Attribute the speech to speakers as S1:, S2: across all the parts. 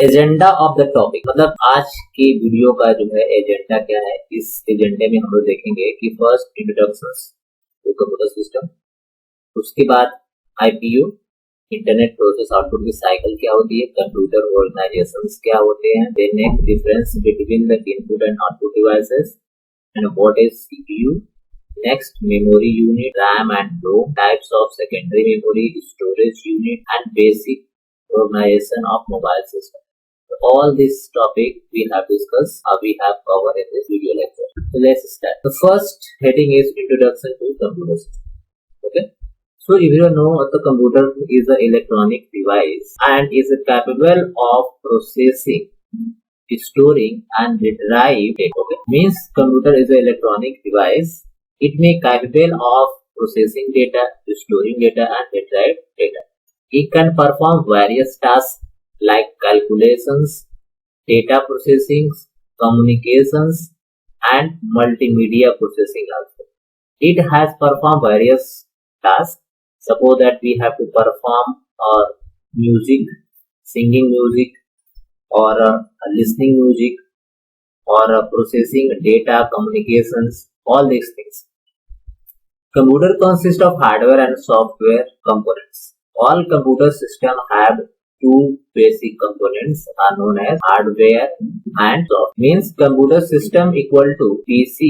S1: Agenda of the topic, मतलब आज के वीडियो का जो है एजेंडा क्या है। इस एजेंडे में हम लोग देखेंगे कि first introductions to computer system, उसके बाद आईपीयू इंटरनेट प्रोसेस आउटपुट की साइकिल क्या होती है, कंप्यूटर ऑर्गेनाइजेशंस क्या होते हैं, then next difference between the input and output devices and what is CPU, next memory unit, RAM and ROM, types of secondary memory, storage unit and basic organization of mobile system. So all this topic we have discussed, we have covered in this video lecture. So let's start. The first heading is introduction to computer system. Okay. So if you know, the computer is an electronic device and is capable of processing, storing and retrieve data. Okay. Means computer is an electronic device. It may capable of processing data, storing data and retrieve data. It can perform various tasks like calculations, data processing, communications, and multimedia processing also. It has performed various tasks. Suppose that we have to perform music, singing music, or listening music, or processing data, communications, all these things. Computer consists of hardware and software components. All computer systems have two basic components are known as hardware and software. Means computer system equal to PC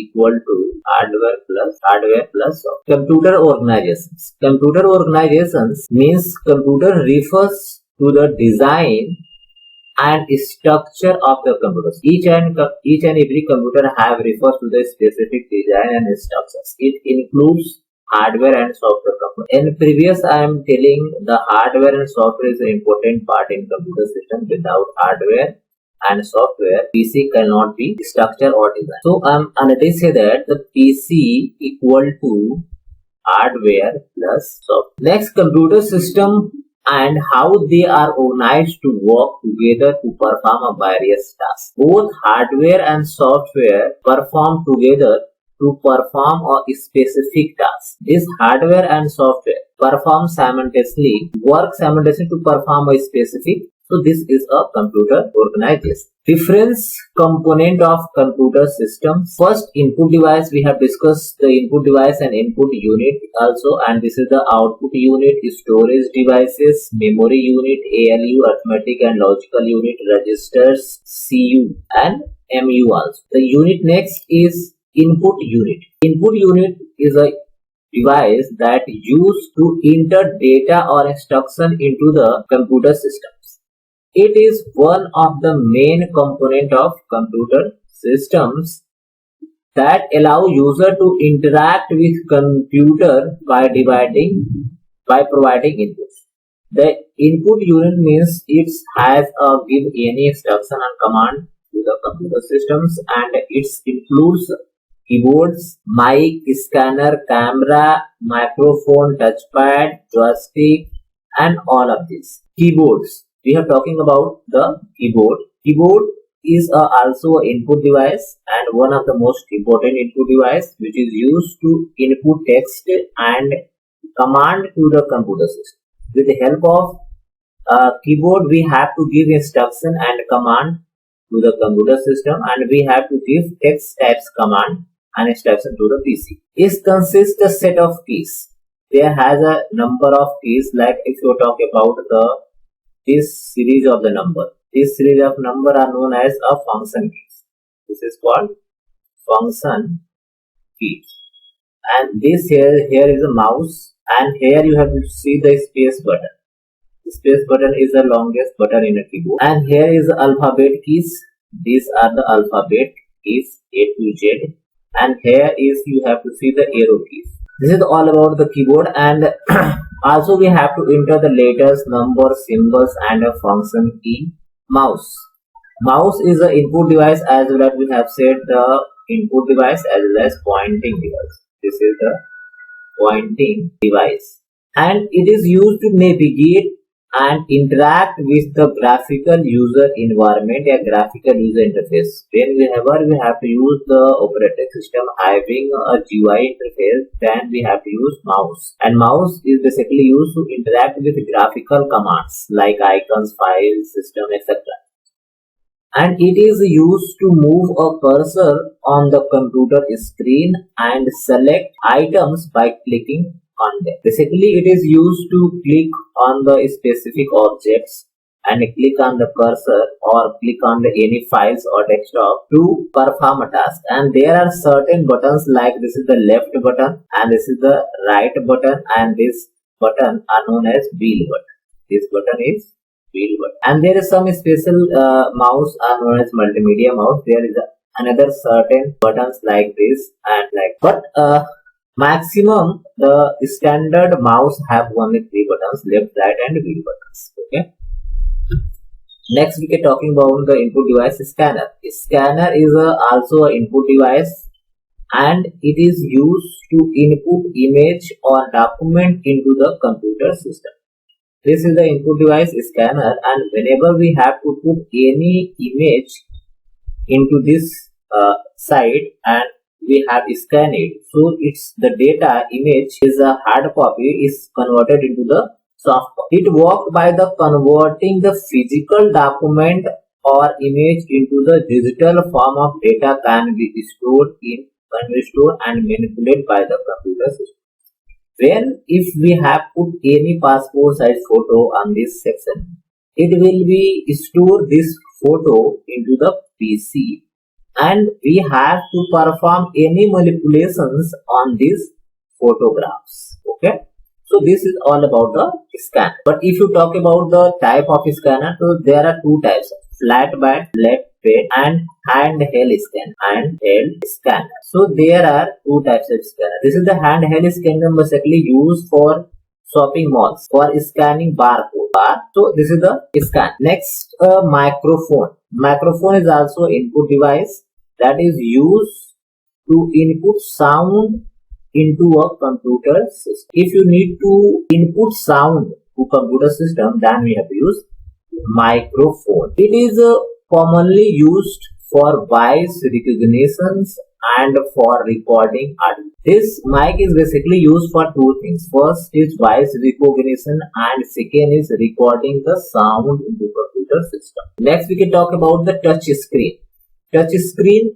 S1: equal to hardware plus software. Computer organizations. Computer organizations means computer refers to the design and structure of the computers. Each and every computer have refers to the specific design and structures. It includes hardware and software components. In previous I am telling the hardware and software is an important part in computer system. Without hardware and software, PC cannot be structured or designed. So I am already say that the PC equal to hardware plus software. Next, computer system and how they are organized to work together to perform a various tasks. Both hardware and software perform together to perform a specific task. This hardware and software work simultaneously to perform a specific. So this is a computer organization. Difference component of computer systems. First, input device. We have discussed the input device and input unit also, and this is the output unit, storage devices, memory unit, ALU, arithmetic and logical unit, registers, CU and MU also. The unit next is input unit. Input unit is a device that used to enter data or instruction into the computer systems. It is one of the main component of computer systems that allow user to interact with computer by providing inputs. The input unit means it has a give any instruction and command to the computer systems, and it includes keyboards, mic, scanner, camera, microphone, touchpad, joystick, and all of this. Keyboards. We are talking about the keyboard. Keyboard is also an input device and one of the most important input device which is used to input text and command to the computer system. With the help of keyboard, we have to give instruction and command to the computer system, and we have to give text types command and instruction to the PC. It consists a set of keys. There has a number of keys, like if you talk about this series of the number. This series of number are known as a function keys. This is called function key. And this here is a mouse, and here you have to see the space button. The space button is the longest button in a keyboard. And here is the alphabet keys. These are the alphabet keys A to Z. And here is you have to see the arrow keys. This is all about the keyboard, and also we have to enter the letters, numbers, symbols and a function key. Mouse. Mouse is an input device as well as we have said the input device as well as pointing device. This is the pointing device, and it is used to navigate and interact with the graphical user environment or graphical user interface. Whenever we have to use the operating system having a GUI interface, then we have to use mouse. And mouse is basically used to interact with graphical commands like icons, files, system, etc. And it is used to move a cursor on the computer screen and select items by clicking on them. Basically, it is used to click on the specific objects and click on the cursor or click on the any files or desktop to perform a task. And there are certain buttons like this is the left button and this is the right button, and this button are known as wheel button. This button is wheel button. And there is some special mouse are known as multimedia mouse. There is another certain buttons like this and like, but maximum the standard mouse have only 3 buttons, left, right and wheel buttons. Okay. Next we are talking about the input device scanner. Scanner is also an input device and it is used to input image or document into the computer system. This is the input device scanner, and whenever we have to put any image into this site and we have scanned it, so it's the data image is a hard copy is converted into the soft copy. It works by the converting the physical document or image into the digital form of data can be stored and manipulated by the computer system. When if we have put any passport size photo on this section, it will be store this photo into the PC and we have to perform any manipulations on these photographs. Okay, so this is all about the scan. But if you talk about the type of scanner, so there are 2 types: flat bed, left bed and handheld scanner. So there are 2 types of scanner. This is the handheld scanner, basically used for shopping malls for scanning barcode. So this is the scan. Next, microphone. Microphone is also input device that is used to input sound into a computer system. If you need to input sound to computer system, then we have to use microphone. It is commonly used for voice recognitions and for recording audio. This mic is basically used for 2 things. First is voice recognition and second is recording the sound into computer system. Next we can talk about the touch screen. Touch screen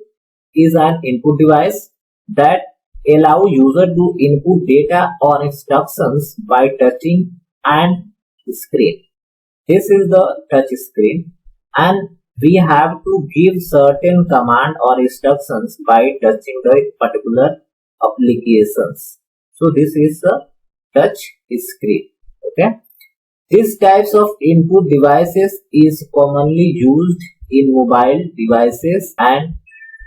S1: is an input device that allow user to input data or instructions by touching an screen. This is the touch screen and we have to give certain command or instructions by touching the particular applications. So this is the touch screen. Okay. These types of input devices is commonly used in mobile devices and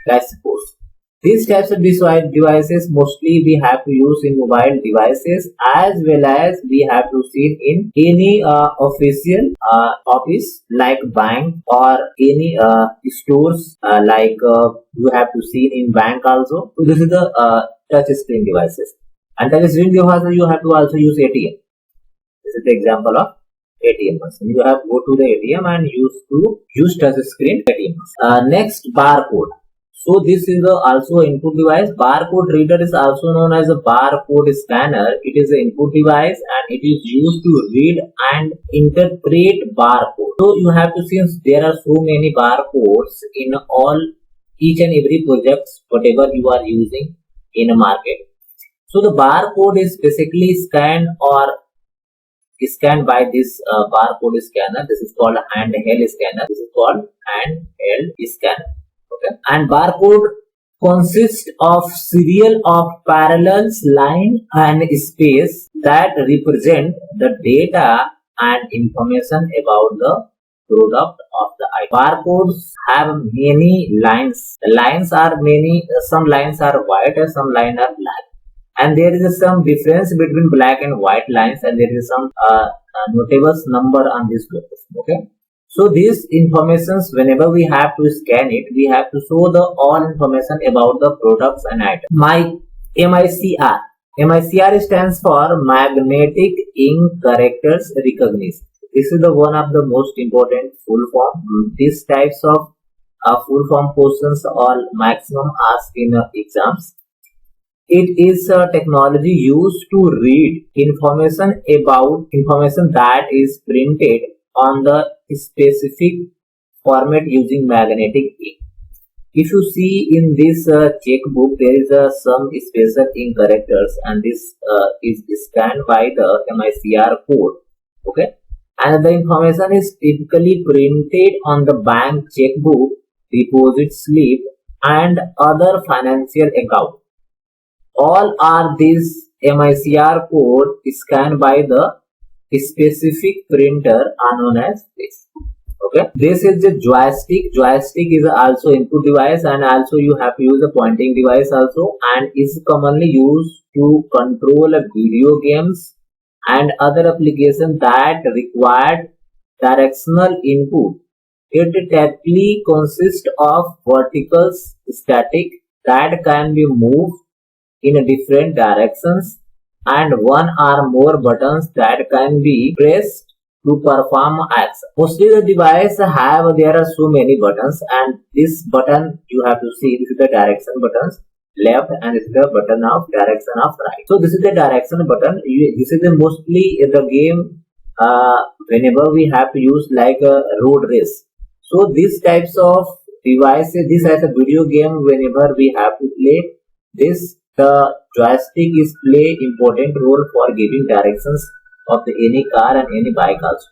S1: dashboards. These types of devices mostly we have to use in mobile devices, as well as we have to see in any official office like bank or any stores like you have to see in bank also. So this is the touch screen devices. And touch screen devices you have to also use ATM. This is the example of ATM machine. You have to go to the ATM and use touch screen ATM. Next, barcode. So this is also an input device. Barcode reader is also known as a barcode scanner. It is an input device and it is used to read and interpret barcode. So you have to see there are so many barcodes in each and every project whatever you are using in a market. So the barcode is basically scanned by this barcode scanner. This is called handheld scanner. This is called handheld scanner. Okay. And barcode consists of serial of parallels, line and space that represent the data and information about the product of the item. Barcodes have many lines. The lines are many. Some lines are white and some lines are black. And there is some difference between black and white lines, and there is some notable number on this purpose. Okay. So these informations, whenever we have to scan it, we have to show the all information about the products and items. MICR. MICR stands for Magnetic Ink Characters Recognition. this is the one of the most important full form. These types of full form questions are maximum asked in exams. It is a technology used to read information about information that is printed on the specific format using magnetic ink. If you see in this checkbook, there is some special ink characters, and this is scanned by the MICR code. Okay, and the information is typically printed on the bank checkbook, deposit slip, and other financial account. All are these MICR code scanned by the specific printer are known as this. Okay, this is the joystick. Joystick is also input device, and also you have to use the pointing device also, and is commonly used to control video games and other applications that require directional input. It typically consists of vertical static that can be moved in different directions, and one or more buttons that can be pressed to perform action. Mostly the device there are so many buttons, and this button you have to see, this is the direction buttons left, and this is the button of direction of right. So this is the direction button. This is the mostly the game whenever we have to use like a road race. So these types of devices, this as a video game, whenever we have to play this, the joystick is play important role for giving directions of any car and any bike also.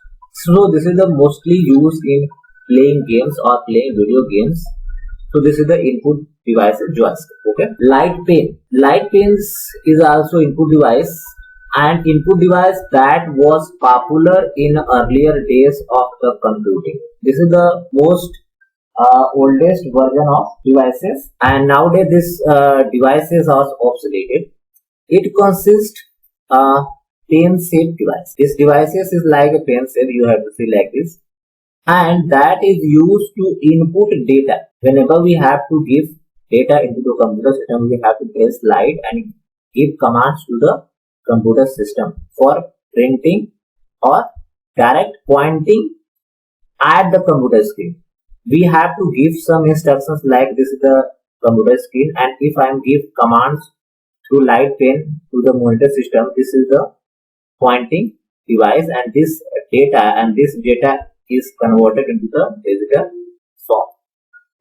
S1: So this is the mostly used in playing games or playing video games. So this is the input device joystick. Okay, light pen. Light pens is also input device, and input device that was popular in earlier days of the computing. This is the most oldest version of devices, and nowadays this devices are obsoleted. It consists pen shaped device. This devices is like a pen shape, you have to see like this, and that is used to input data. Whenever we have to give data into the computer system, we have to press light and give commands to the computer system for printing or direct pointing at the computer screen. We have to give some instructions like this is the computer screen, and if I am give commands through light pen to the monitor system, this is the pointing device, and this data is converted into the digital form.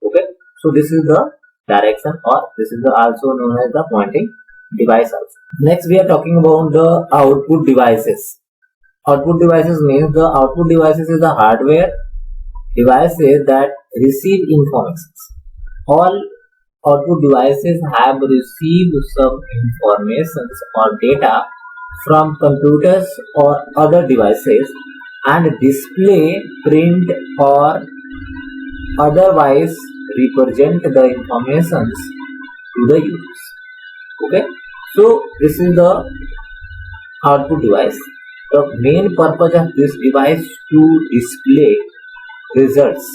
S1: Okay, so this is the direction, or this is the also known as the pointing device also. Next we are talking about the output devices. Output devices means the output devices is the hardware devices that receive information. All output devices have received some information or data from computers or other devices and display, print, or otherwise represent the information to the users. Okay, so this is the output device. The main purpose of this device to display results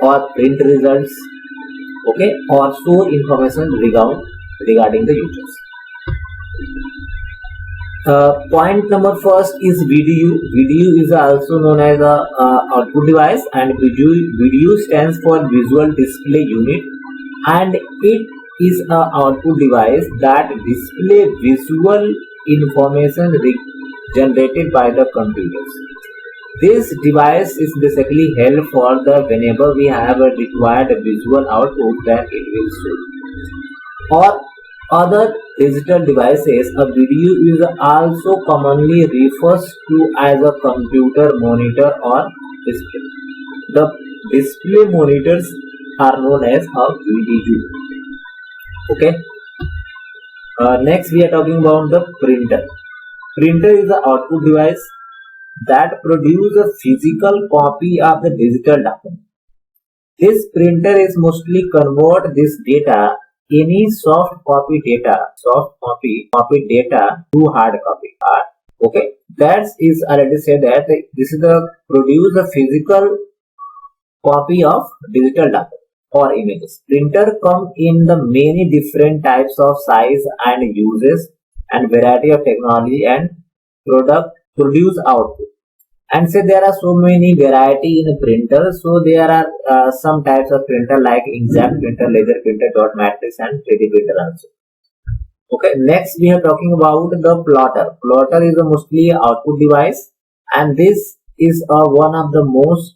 S1: or print results, okay, or show information regarding the users. Point number first is video. Video is also known as a output device, and video stands for visual display unit, and it is a output device that display visual information generated by the computers. This device is basically held for the whenever we have a required visual output, then it will show. Or other digital devices, a video is also commonly refers to as a computer monitor or display. The display monitors are known as a VDU. Okay. Next we are talking about the printer. Printer is the output device that produces a physical copy of the digital document. This printer is mostly convert this data, any soft copy data to hard copy. Okay, that is already said that this is the produce a physical copy of digital document or images. Printer come in the many different types of size and uses and variety of technology and produce output. And say there are so many variety in a printer. So there are some types of printer like inkjet printer, laser printer, dot matrix, and 3D printer also. Okay, next we are talking about the plotter. Plotter is a mostly output device, and this is one of the most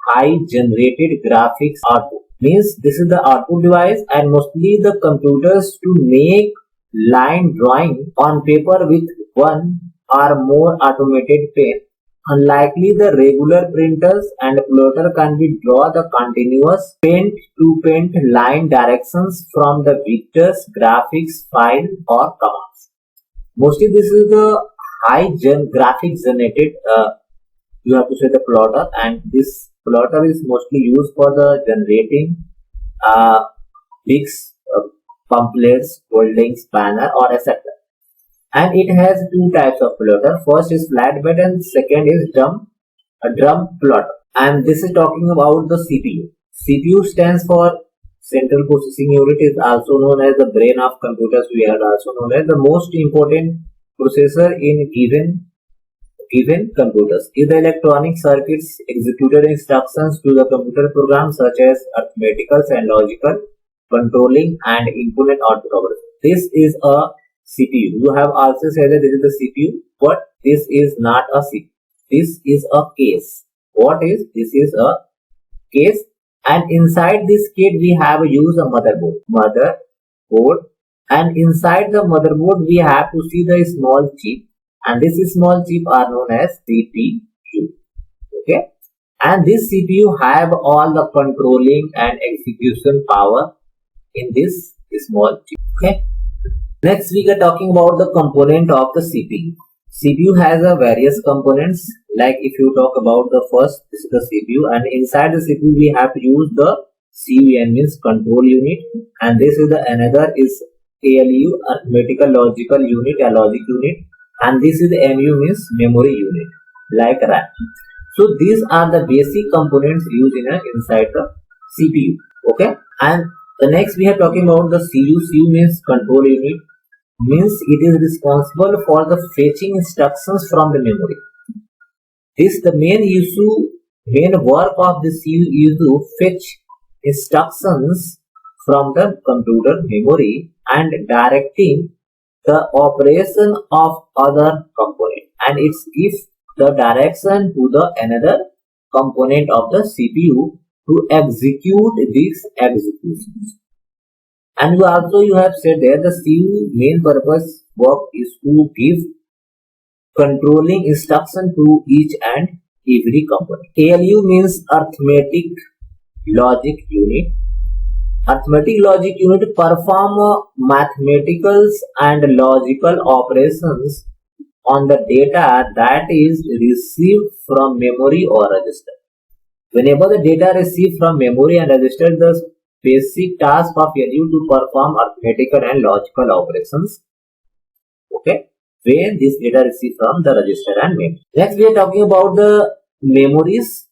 S1: high generated graphics output. Means this is the output device, and mostly the computers to make line drawing on paper with one or more automated pen. Unlikely the regular printers, and plotter can be draw the continuous paint to paint line directions from the vectors, graphics, file or commands. Mostly this is the graphics generated. You have to say the plotter, and this plotter is mostly used for the generating uh, pics, pamphlets, holdings, banner or etc. And it has two types of plotter. First is flatbed and second is drum plotter. And this is talking about the CPU. CPU stands for Central Processing Unit, is also known as the brain of computers. We are also known as the most important processor in given computers. Is the electronic circuits executed instructions to the computer programs such as arithmetical and logical, controlling and input and output operation. This is a CPU. You have also said that this is the CPU, but this is not a CPU. This is a case. What is this? Is a case, and inside this kit we have used a motherboard, and inside the motherboard we have to see the small chip, and this small chip are known as CPU. Okay, and this CPU have all the controlling and execution power in this small chip. Okay. Next we are talking about the component of the CPU. CPU has a various components. Like if you talk about the first, this is the CPU, and inside the CPU we have to use the CUN, means control unit, and this is the another is ALU, arithmetical logical unit, a logic unit, and this is the MU, means memory unit, like RAM. So these are the basic components used in inside the CPU. Okay, and the next we are talking about the CU. CU means control unit, means it is responsible for the fetching instructions from the memory. This the main work of the CU is to fetch instructions from the computer memory and directing the operation of other component, and it gives the direction to the another component of the CPU to execute these executions. And you have said there the CU main purpose work is to give controlling instruction to each and every component. ALU means arithmetic logic unit. Arithmetic logic unit perform mathematical and logical operations on the data that is received from memory or register. Whenever the data received from memory and register, the basic task of ALU to perform arithmetical and logical operations. Okay, when this data received from the register and memory. Next, we are talking about the memories.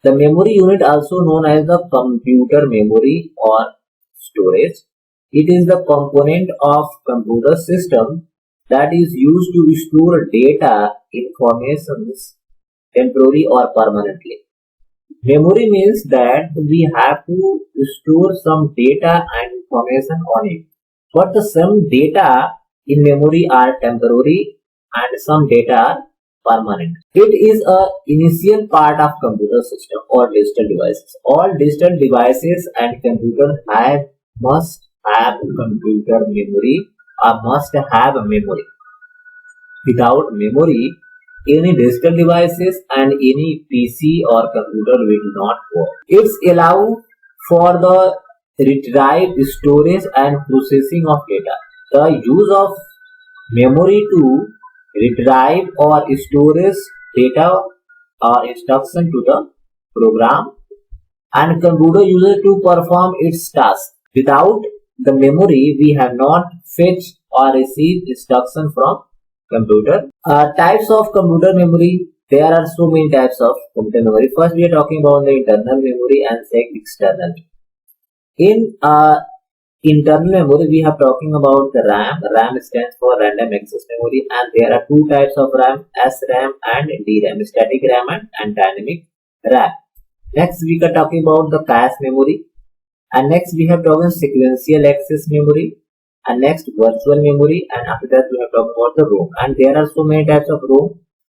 S1: The memory unit, also known as the computer memory or storage, it is the component of computer system that is used to store data, informations, temporary or permanently. Memory means that we have to store some data and information on it, but some data in memory are temporary and some data are permanent. It is a initial part of computer system or digital devices. All digital devices and computer must have computer memory or must have a memory. Without memory, any digital devices and any PC or computer will not work. It's allow for the retrieve, storage and processing of data. The use of memory to retrieve or storage data or instruction to the program and computer user to perform its task. Without the memory, we have not fetched or received instruction from computer. Types of computer memory. There are so many types of computer memory. First, we are talking about the internal memory and second external. In internal memory, we are talking about the RAM. RAM stands for random access memory, and there are two types of RAM: SRAM and DRAM, static RAM and dynamic RAM. Next, we are talking about the cache memory, and next we have talking sequential access memory, and next virtual memory, and after that we have talked about the ROM. And there are so many types of ROM.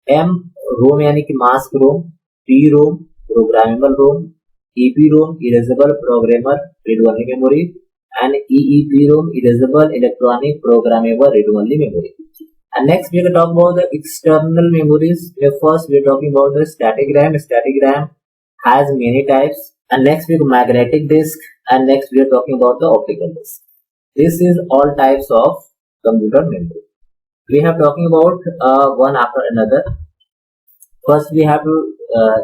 S1: ROM यानी कि mask ROM, PROM programmable ROM, EPROM erasable programmer read-only memory, and EEPROM erasable electronic programmable read-only memory. And next we will talk about the external memories. First we are talking about the static RAM. Static RAM has many types. And next we have magnetic disk, and next we are talking about the optical disk. This is all types of computer memory. We have talking about one after another. First we have to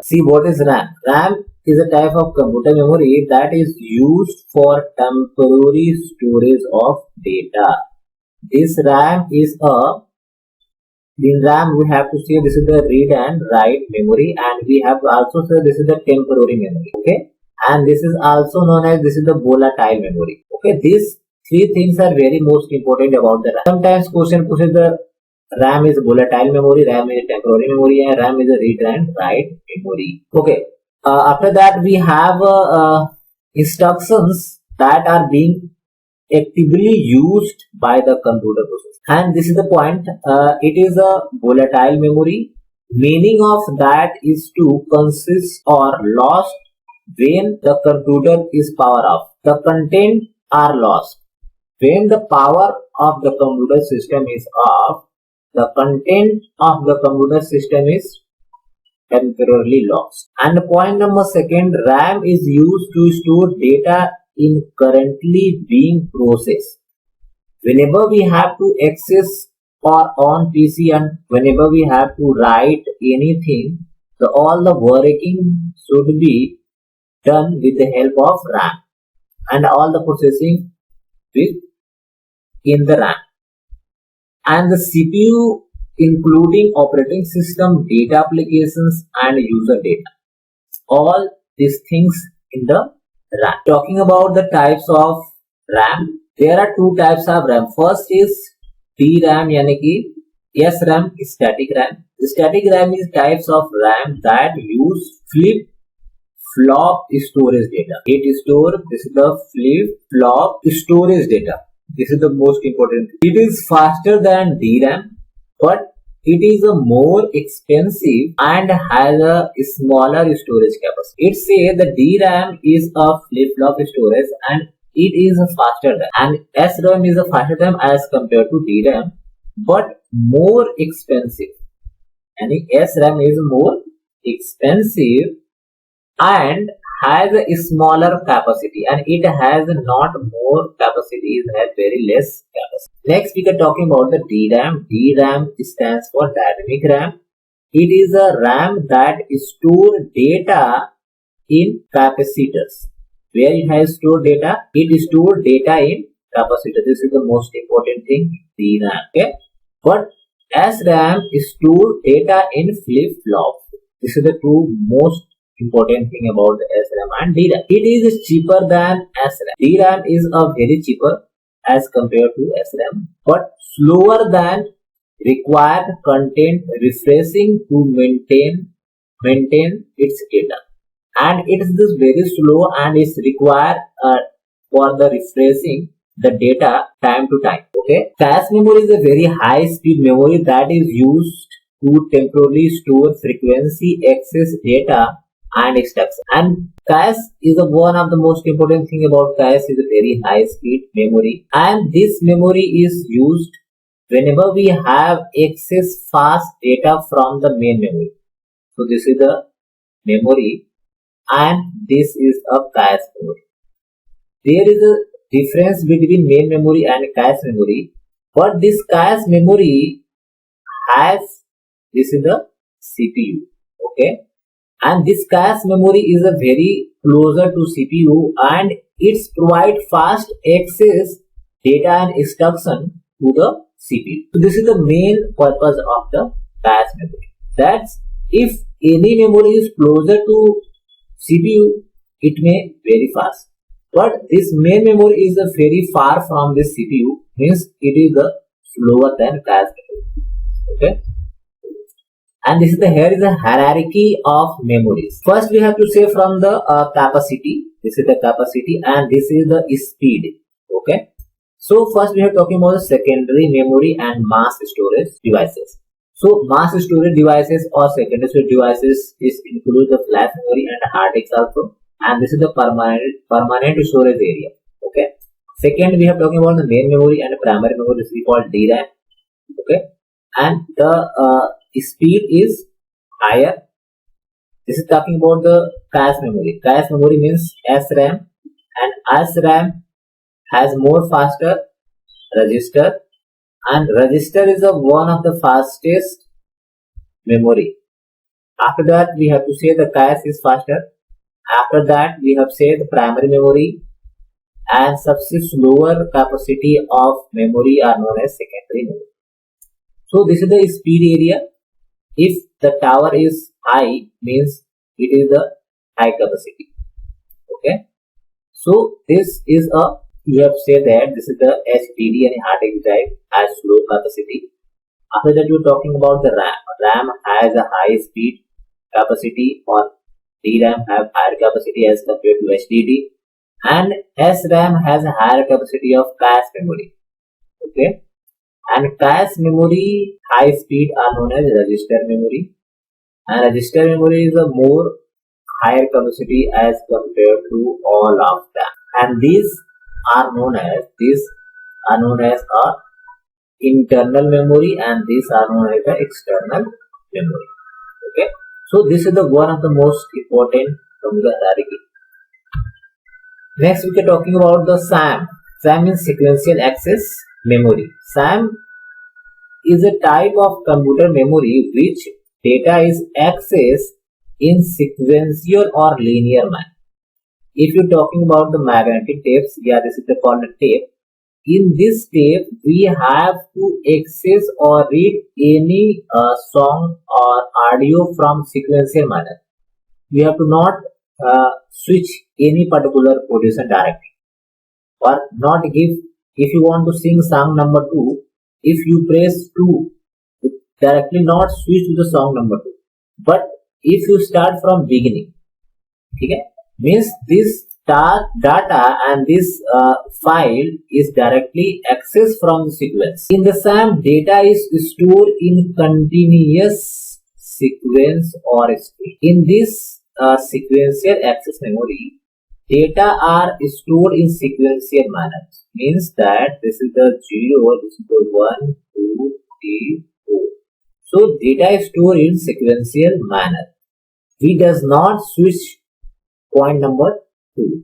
S1: see what is RAM. RAM is a type of computer memory that is used for temporary storage of data. This RAM is in RAM we have to say this is the read and write memory, and we have to also say this is the temporary memory. Okay, and this is also known as this is the volatile memory. Okay, these three things are very most important about the RAM. Sometimes question pushes the RAM is volatile memory, RAM is temporary memory, and RAM is a read and write memory. Okay, after that we have instructions that are being actively used by the computer process, and this is the point. It is a volatile memory. Meaning of that is to consist or lost when the computer is power off. The content are lost. When the power of the computer system is off, the content of the computer system is temporarily lost. And point number second, RAM is used to store data in currently being processed. Whenever we have to access or on PC and whenever we have to write anything, all the working should be done with the help of RAM, and all the processing with in the RAM. And the CPU including operating system, data applications and user data. All these things in the RAM. Talking about the types of RAM, there are two types of RAM. First is DRAM यानी कि SRAM, static RAM. The static RAM is types of RAM that use flip-flop storage data. It stores, this is the flip-flop storage data. This is the most important thing. It is faster than DRAM, but it is a more expensive and has a smaller storage capacity. It says the DRAM is a flip-flop storage and it is faster than, and SRAM is a faster than as compared to DRAM, but more expensive. And SRAM is more expensive and has a smaller capacity, and it has not more capacity, it has very less capacity. Next we are talking about the DRAM. DRAM stands for dynamic RAM. It is a RAM that stores data in capacitors. Where it has stored data? It stores data in capacitor. This is the most important thing, DRAM. Okay, but SRAM stores data in flip-flop. This is the two most important thing about the SRAM and DRAM. It is cheaper than SRAM. DRAM is a very cheaper as compared to SRAM, but slower than required content refreshing to maintain its data. And it is this very slow and is required for the refreshing the data time to time. Okay, cache memory is a very high speed memory that is used to temporarily store frequency access data and instructions. And cache is one of the most important thing about cache is a very high speed memory, and this memory is used whenever we have access fast data from the main memory. So this is the memory and this is a cache memory. There is a difference between main memory and cache memory, but this cache memory has, this is the CPU. Okay, and this cache memory is a very closer to CPU and it's provide fast access data and instruction to the CPU. So this is the main purpose of the cache memory. That's if any memory is closer to CPU, it may very fast. But this main memory is very far from this CPU, means it is slower than cache memory. Okay. And this is here is a hierarchy of memories. First we have to say from the capacity. This is the capacity and this is the speed. Okay. So first we are talking about the secondary memory and mass storage devices. So mass storage devices or secondary storage devices is include the flash memory and hard disk also. And this is the permanent storage area. Okay. Second we are talking about the main memory and primary memory. This is called DRAM. Okay. And the speed is higher. This is talking about the cache memory. Cache memory means SRAM, and SRAM has more faster register, and register is one of the fastest memory. After that we have to say the cache is faster. After that we have say the primary memory, and subsist lower capacity of memory are known as secondary memory. So this is the speed area. If the tower is high, means it is the high capacity. Okay. So this is you have said that this is the HDD and hard disk drive has low capacity. After that you are talking about the RAM. RAM has a high speed capacity, or DRAM have higher capacity as compared to HDD, and SRAM has a higher capacity of cache memory. Okay. And cache memory high speed are known as register memory, and register memory is a more higher capacity as compared to all of them. And these are known as a internal memory, and these are known as the external memory. Okay. So this is the one of the most important from the hierarchy. Next we are talking about the SAM. SAM means sequential access memory. SAM is a type of computer memory which data is accessed in sequential or linear manner. If you're talking about the magnetic tapes, yeah, this is the called tape. In this tape, we have to access or read any song or audio from sequential manner. We have to not switch any particular position directly, or not give. If you want to sing song number 2, if you press 2, it directly not switch to the song number 2. But if you start from beginning, okay, means this data and this file is directly accessed from the sequence. In the SAM, data is stored in continuous sequence or stream. In this sequential access memory, data are stored in sequential manner. Means that this is the 0, this is the 1, 2, 3, 4. So data is stored in sequential manner. We does not switch point number 2.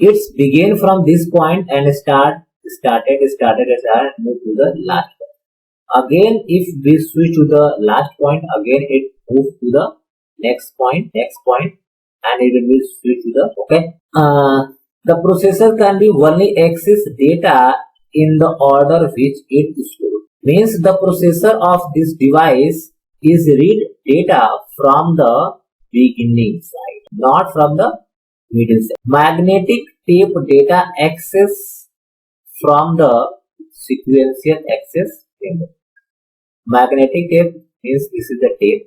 S1: It's begin from this point and started and move to the last point. Again, if we switch to the last point, again it moves to the next point, and it will switch to the okay. The processor can be only access data in the order which it is stored. Means the processor of this device is read data from the beginning side, not from the middle side. Magnetic tape data access from the sequential access memory. Magnetic tape means this is the tape.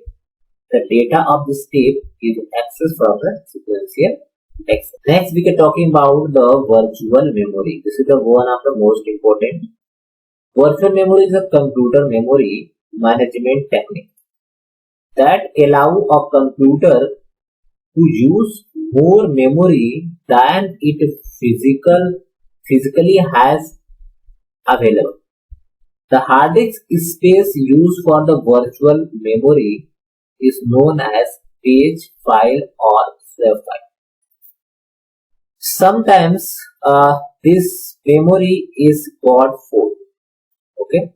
S1: The data of this tape is accessed from the sequential access. Next we are talking about the virtual memory. This is the one of the most important. Virtual memory is a computer memory management technique that allow a computer to use more memory than it physically has available. The hard disk space used for the virtual memory is known as page file or save file. Sometimes this memory is called for, okay,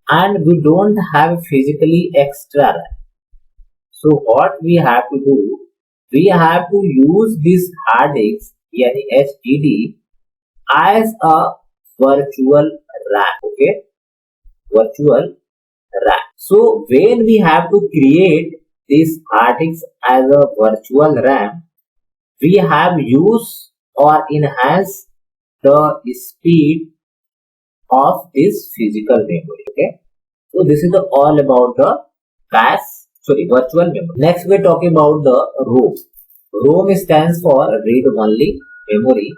S1: and we don't have physically extra RAM. So what we have to do, we have to use this hard disk, yani HDD, as a virtual RAM, okay, virtual RAM. So when we have to create this hard disk as a virtual RAM, we have used or enhance the speed of this physical memory. Okay, so this is all about the virtual memory. Next, we're talking about the ROM. ROM stands for read-only memory,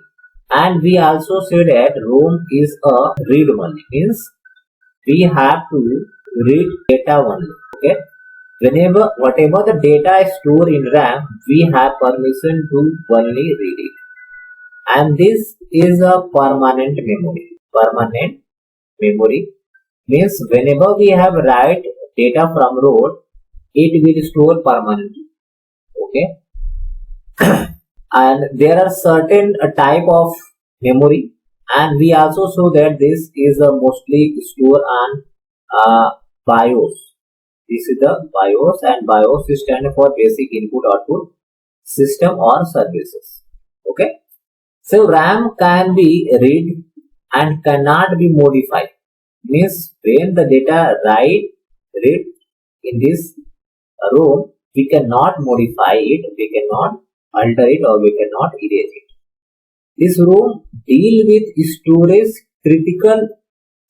S1: and we also say that ROM is a read-only, means we have to read data only. Okay, whatever the data is stored in RAM, we have permission to only read it, and this is a permanent memory. Permanent memory means whenever we have write data from ROM, it will store permanently. Okay, and there are certain type of memory, and we also show that this is mostly stored on BIOS. This is the BIOS, and BIOS stand for basic input output system or services. Okay, so RAM can be read and cannot be modified, means when the data read in this ROM, we cannot modify it, we cannot alter it, or we cannot erase it. This ROM deal with storage critical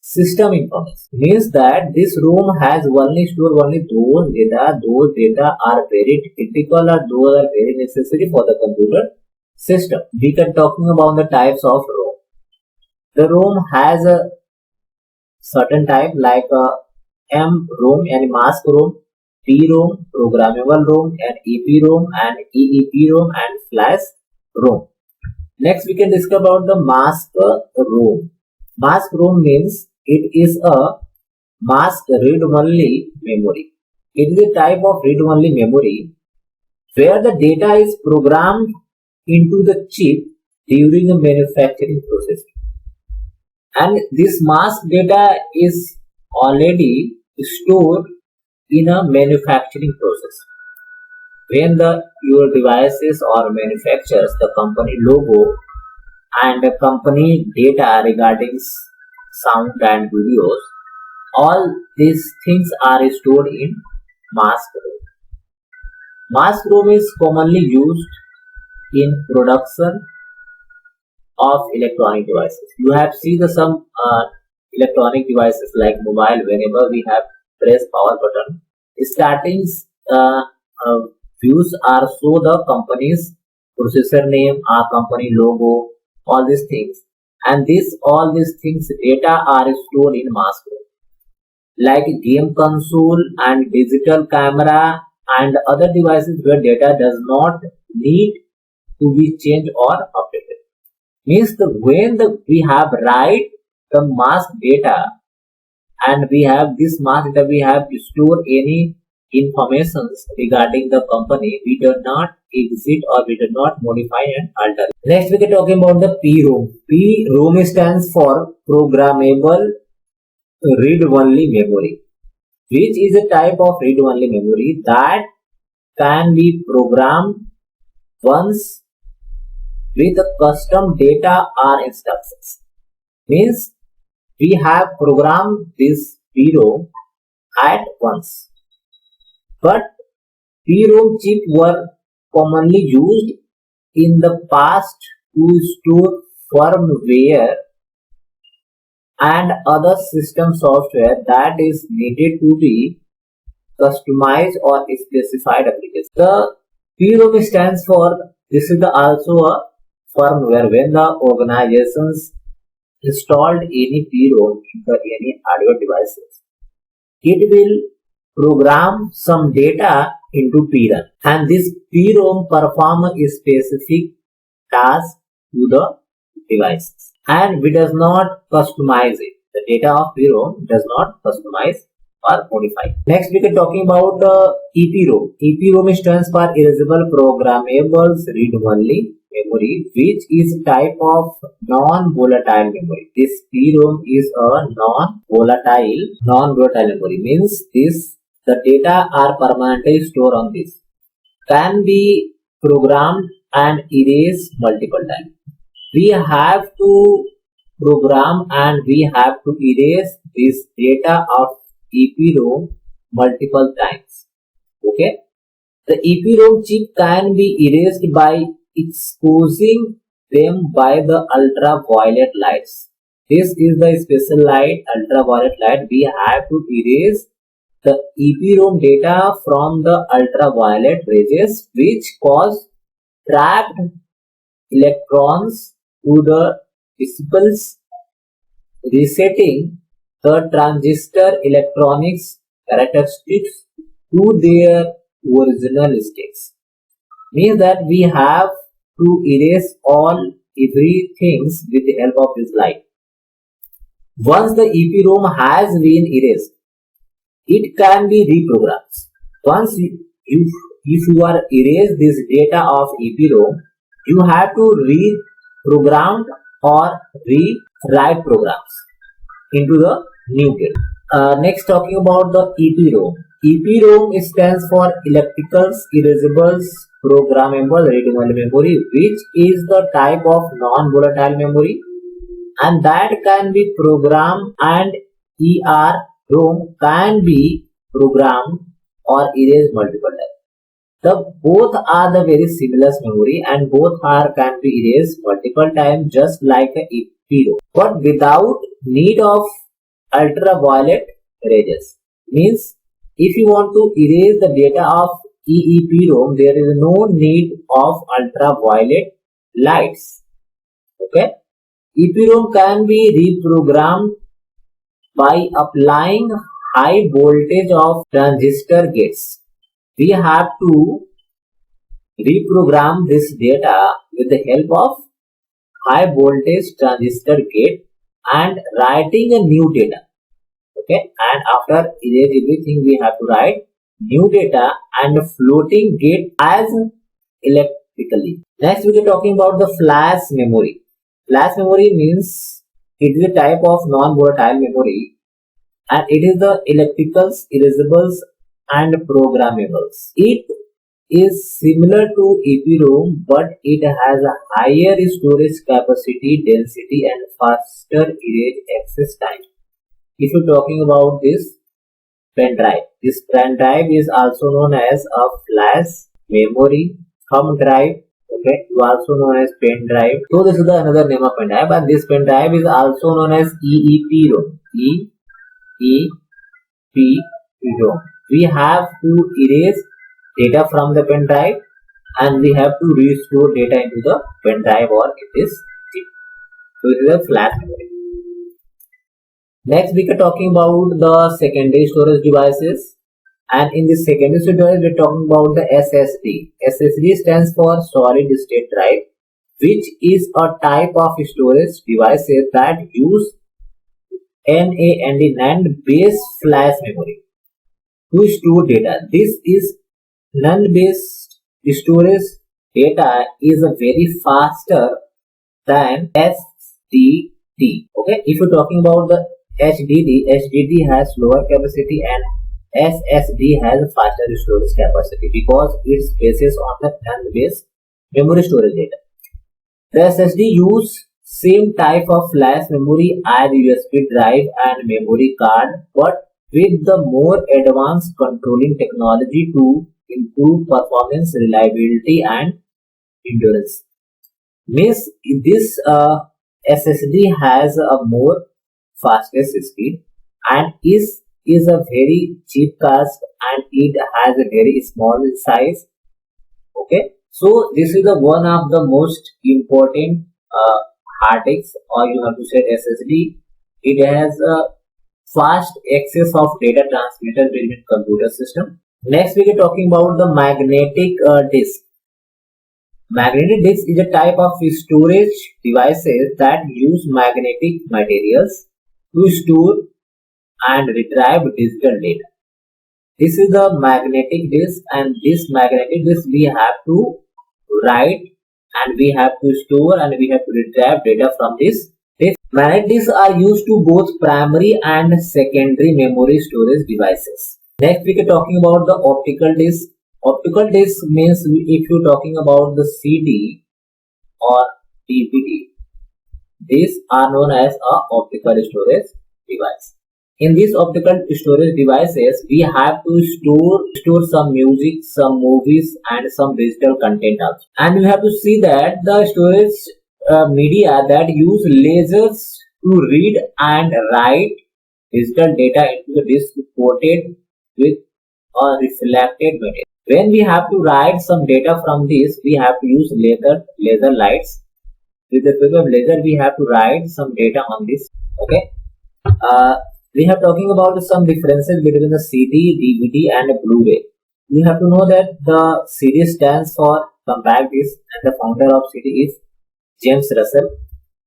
S1: system information, means that this ROM has only those data are very critical, or those are very necessary for the computer system. We can talking about the types of ROM. The ROM has a certain type like M-ROM and mask ROM, P-ROM, programmable ROM, and EPROM and EEPROM and flash ROM. Next, we can discuss about the mask ROM. Mask ROM means it is a mask read-only memory. It is a type of read-only memory where the data is programmed into the chip during the manufacturing process, and this mask data is already stored in a manufacturing process. When your devices or manufactures, the company logo and the company data regarding sound and videos, all these things are stored in mask ROM. Mask ROM is commonly used in production of electronic devices. You have seen some electronic devices like mobile. Whenever we have press power button, starting views are show the company's processor name, our company logo, all these things, and all these things data are stored in mask ROM. Like game console and digital camera and other devices where data does not need to be changed or updated. Means when we have write the mask data, and we have this mask data, we have to store any information regarding the company, we do not exit or we do not modify and alter. Next, we are talking about the PROM. PROM stands for programmable read-only memory, which is a type of read-only memory that can be programmed once with a custom data or instructions. Means we have programmed this PROM at once, but PROM chips were commonly used in the past to store firmware and other system software that is needed to be customized or specified application. The PROM stands for, this is also a firmware. When the organizations installed any PROM into any hardware devices, it will program some data into PROM, and this PROM perform a specific task to the devices, and we does not customize it. The data of PROM does not customize or modify. Next, we are talking about EPROM. EPROM stands for erasable programmable read-only memory, which is type of non-volatile memory. This PROM is a non-volatile memory, means the data are permanently stored on this, can be programmed and erased multiple times. We have to program and we have to erase this data of EPROM multiple times. Okay, the EPROM chip can be erased by exposing them by the ultraviolet lights. This is the special light, ultraviolet light. We have to erase the EPROM data from the ultraviolet rays, which cause trapped electrons to the decibels, resetting the transistor electronics characteristics to their original states. Means that we have to erase all everything with the help of this light. Once the EPROM has been erased, it can be reprogrammed. Once if you are erase this data of EPROM, you have to reprogram or rewrite programs into the new data. Next, talking about the EPROM. EPROM stands for Electrical Erasable Programmable Readable Memory, which is the type of non-volatile memory, and that can be programmed, and EPROM can be programmed or erased multiple times. Both are the very similar memory, and both can be erased multiple times just like a EPROM, but without need of ultraviolet rays. Means if you want to erase the data of EEPROM, there is no need of ultraviolet lights. Okay, EPROM can be reprogrammed by applying high voltage of transistor gates. We have to reprogram this data with the help of high voltage transistor gate and writing a new data. Okay, and after erase everything, we have to write new data and floating gate as electrically. Next, we are talking about the flash memory. Flash memory means it is a type of non-volatile memory, and it is the electricals, erasables, and programmables. It is similar to EPROM, but it has a higher storage capacity, density, and faster erase access time. If you're talking about this pen drive is also known as a flash memory, thumb drive. Okay, also known as pen drive. So this is the another name of pen drive, and this pen drive is also known as EEPROM. EEPROM. We have to erase data from the pen drive, and we have to restore data into the pen drive or in this chip. So it is a flash memory. Next, we are talking about the secondary storage devices, and in this secondary storage device, we are talking about the SSD. SSD stands for solid state drive, which is a type of storage devices that use NAND based flash memory to store data. This is NAND based storage data is very faster than SSD. Okay, if you're talking about the HDD has lower capacity and SSD has faster storage capacity because it's basis on the NAND based memory storage data. The SSD use same type of flash memory as USB drive and memory card, but with the more advanced controlling technology to improve performance, reliability, and endurance. Means this SSD has a more fastest speed and is a very cheap cost, and it has a very small size. Okay, so this is the one of the most important hard disks, or you have to say SSD. It has a fast access of data transmitter between computer system. Next, we are talking about the magnetic disk. Magnetic disk is a type of storage devices that use magnetic materials to store and retrieve digital data. This is the magnetic disk, and this magnetic disk we have to write, and we have to store, and we have to retrieve data from this. Magnetic disks are used to both primary and secondary memory storage devices. Next, we are talking about the optical disk. Optical disk means if you are talking about the CD or DVD, these are known as a optical storage device. In these optical storage devices, we have to store some music, some movies, and some digital content also. And we have to see that the storage media that use lasers to read and write digital data into the disk coated with a reflected material. When we have to write some data from this, we have to use laser lights. With the help of laser, we have to write some data on this. Okay. We are talking about some differences between the CD, DVD, and Blu-ray. You have to know that the CD stands for compact disc, and the founder of CD is James Russell.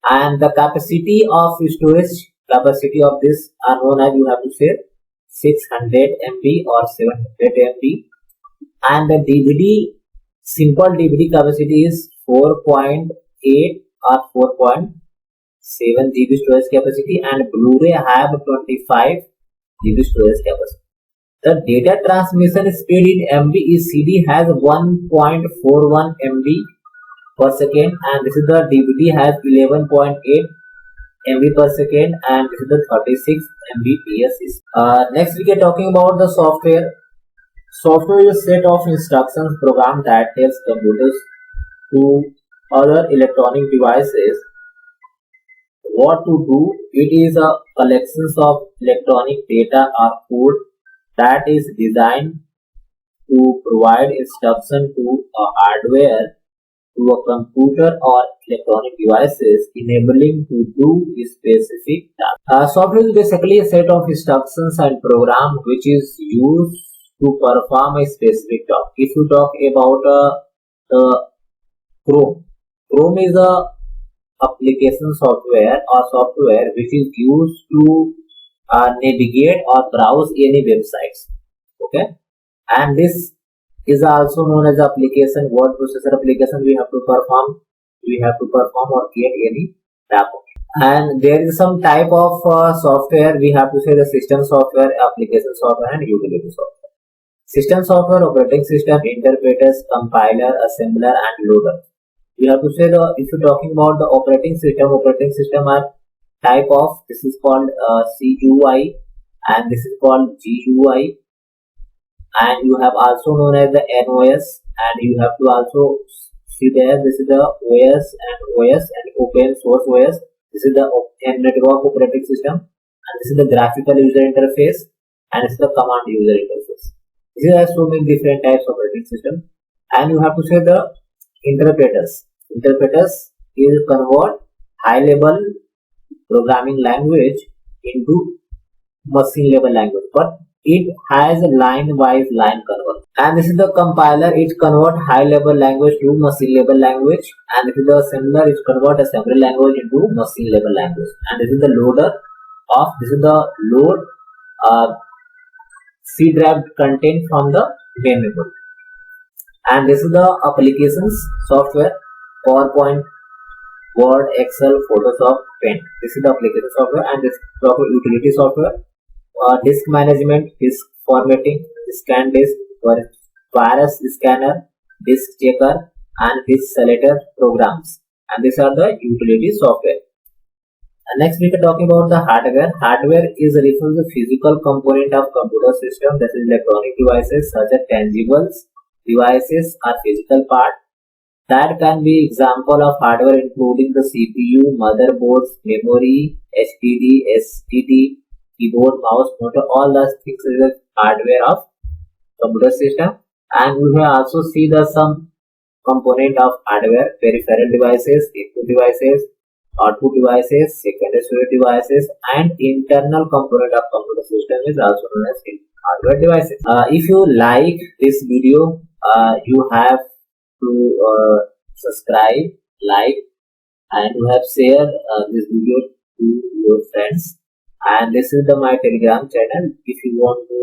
S1: And the capacity of storage capacity of this are known as, you have to say, 600 MB or 700 MB. And the DVD, simple DVD capacity is 4.8 or 4.7 GB storage capacity, and Blu-ray have 25 GB storage capacity. The data transmission speed in MB is CD has 1.41 MB per second, and this is the DVD has 11.8 MB per second, and this is the 36 Mbps. Next we are talking about the software. Software is a set of instructions program that tells computers to other electronic devices what to do. It is a collection of electronic data or code that is designed to provide instruction to a hardware, to a computer or electronic devices, enabling to do a specific task. Software is basically a set of instructions and program which is used to perform a specific task. If you talk about Chrome is a application software or software which is used to navigate or browse any websites. Okay, and this is also known as application. Word processor application we have to perform or create any tab. And there is some type of software. We have to say the system software, application software, and utility software. System software, operating system, interpreters, compiler, assembler, and loader. We have to say if you're talking about the operating system are type of, this is called CUI, and this is called GUI, and you have also known as the NOS, and you have to also see there, this is the OS and open source OS. This is the network operating system, and this is the graphical user interface, and this is the command user interface. These are so many different types of operating system. And you have to say the interpreters is convert high level programming language into machine level language, but it has a line wise line convert. And this is the compiler, it convert high level language to machine level language, and this is the assembler, it convert assembly language into machine level language. And this is the loader of, this is the load C drive content from the main memory. And this is the applications software, PowerPoint, Word, Excel, Photoshop, Paint. This is the application software. And this software, utility software, disk management, disk formatting, scan disk, virus scanner, disk checker, and disk selector programs. And these are the utility software. And next we are talking about the hardware. Hardware is refers to the physical component of computer system, that is electronic devices such as tangibles devices or physical part that can be example of hardware, including the CPU, motherboards, memory, HDD, SSD, keyboard, mouse, motor. All the things is the hardware of computer system. And we will also see the some component of hardware: peripheral devices, input devices, output devices, secondary storage devices, and internal component of computer system is also known as hardware devices. If you like this video, you have to subscribe, like, and you have share this video to your friends. And this is my Telegram channel. If you want to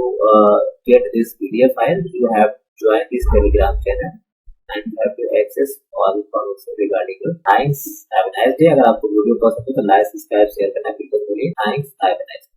S1: get this PDF file, you have to join this Telegram channel and you have to access all information regarding it. Thanks. Have a nice day. अगर आपको video पसंद हो तो like, subscribe, share करना बिल्कुल भूलिए. Thanks. Have a nice day.